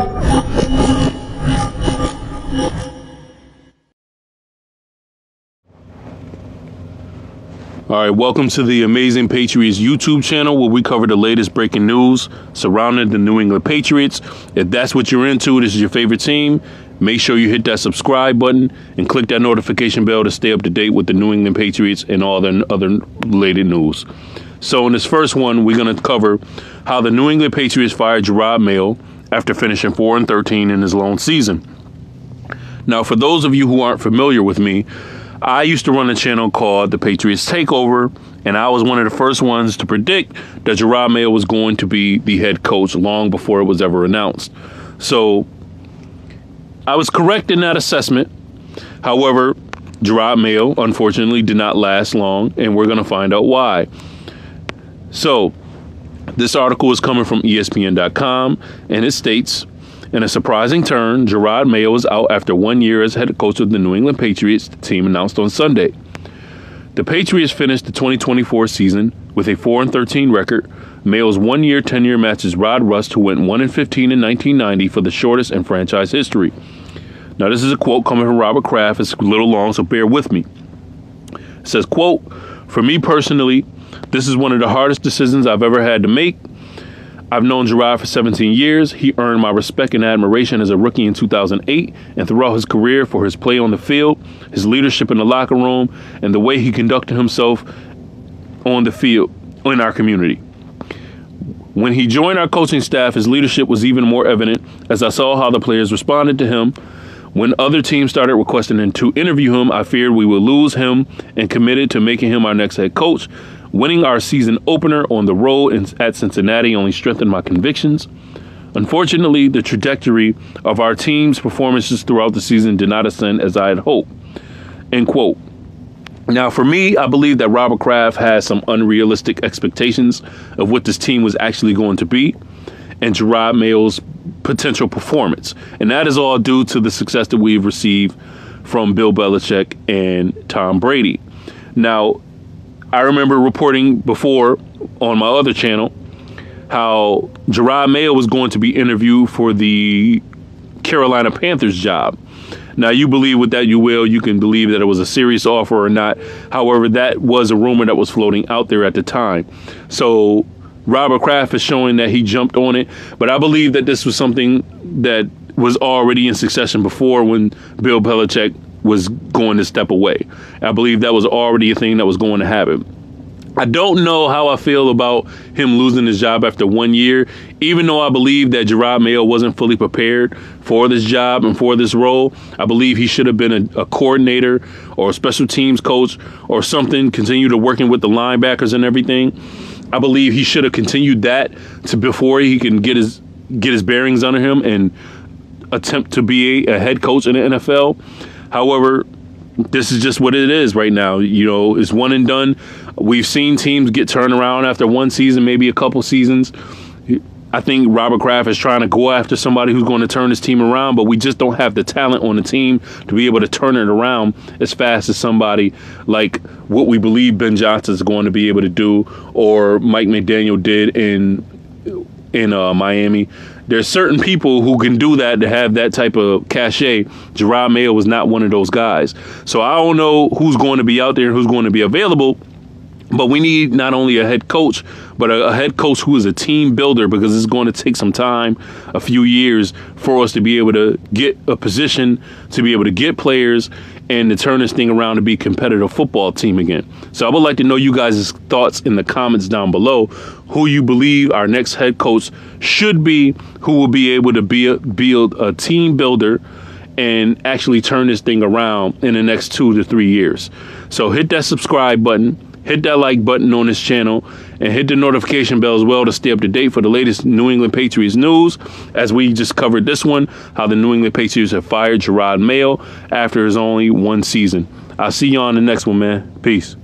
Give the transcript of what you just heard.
All right, welcome to the Amazing Patriots YouTube channel, where we cover the latest breaking news surrounding the New England Patriots. If that's what you're into, this is your favorite team, make sure you hit that subscribe button and click that notification bell to stay up to date with the New England Patriots and all the other related news. So in this first one, we're going to cover how the New England Patriots fired Jerod Mayo after finishing 4-13 in his lone season. Now, for those of you who aren't familiar with me, I used to run a channel called The Patriots Takeover, and I was one of the first ones to predict that Jerod Mayo was going to be the head coach long before it was ever announced. So I was correct in that assessment. However, Jerod Mayo, unfortunately, did not last long, and we're going to find out why. So this article is coming from ESPN.com, and it states, in a surprising turn, Jerod Mayo is out after 1 year as head coach of the New England Patriots, the team announced on Sunday. The Patriots finished the 2024 season with a 4-13 record. Mayo's 1 year tenure matches Rod Rust, who went 1-15 in 1990 for the shortest in franchise history. Now, this is a quote coming from Robert Kraft. It's a little long, so bear with me. It says, quote, "For me personally, this is one of the hardest decisions I've ever had to make. I've known Jerod for 17 years. He earned my respect and admiration as a rookie in 2008 and throughout his career for his play on the field, his leadership in the locker room, and the way he conducted himself on the field in our community. When he joined our coaching staff, his leadership was even more evident as I saw how the players responded to him. When other teams started requesting him to interview him, I feared we would lose him and committed to making him our next head coach. Winning our season opener on the road at Cincinnati only strengthened my convictions. Unfortunately, the trajectory of our team's performances throughout the season did not ascend as I had hoped." End quote. Now, for me, I believe that Robert Kraft has some unrealistic expectations of what this team was actually going to be and Jerod Mayo's potential performance. And that is all due to the success that we've received from Bill Belichick and Tom Brady. Now, I remember reporting before on my other channel how Jerod Mayo was going to be interviewed for the Carolina Panthers job. Now, you believe with that you will. You can believe that it was a serious offer or not. However, that was a rumor that was floating out there at the time. So Robert Kraft is showing that he jumped on it. But I believe that this was something that was already in succession before when Bill Belichick was going to step away. I believe that was already a thing that was going to happen. I don't know how I feel about him losing his job after 1 year, even though I believe that Jerod Mayo wasn't fully prepared for this job and for this role. I believe he should have been a coordinator or a special teams coach or something, continue to working with the linebackers and everything. I believe he should have continued that before he can get his bearings under him and attempt to be a head coach in the NFL. However, this is just what it is right now. You know, it's one and done. We've seen teams get turned around after one season, maybe a couple seasons. I think Robert Kraft is trying to go after somebody who's going to turn his team around, but we just don't have the talent on the team to be able to turn it around as fast as somebody like what we believe Ben Johnson is going to be able to do or Mike McDaniel did in Miami. There's certain people who can do that, to have that type of cachet. Jerod Mayo was not one of those guys. So I don't know who's going to be out there and who's going to be available. But we need not only a head coach, but a head coach who is a team builder, because it's going to take some time, a few years, for us to be able to get a position, to be able to get players, and to turn this thing around to be a competitive football team again. So I would like to know you guys' thoughts in the comments down below, who you believe our next head coach should be, who will be able to build a team builder and actually turn this thing around in the next 2 to 3 years. So hit that subscribe button. Hit that like button on this channel and hit the notification bell as well to stay up to date for the latest New England Patriots news, as we just covered this one, how the New England Patriots have fired Jerod Mayo after his only one season. I'll see you on the next one, man. Peace.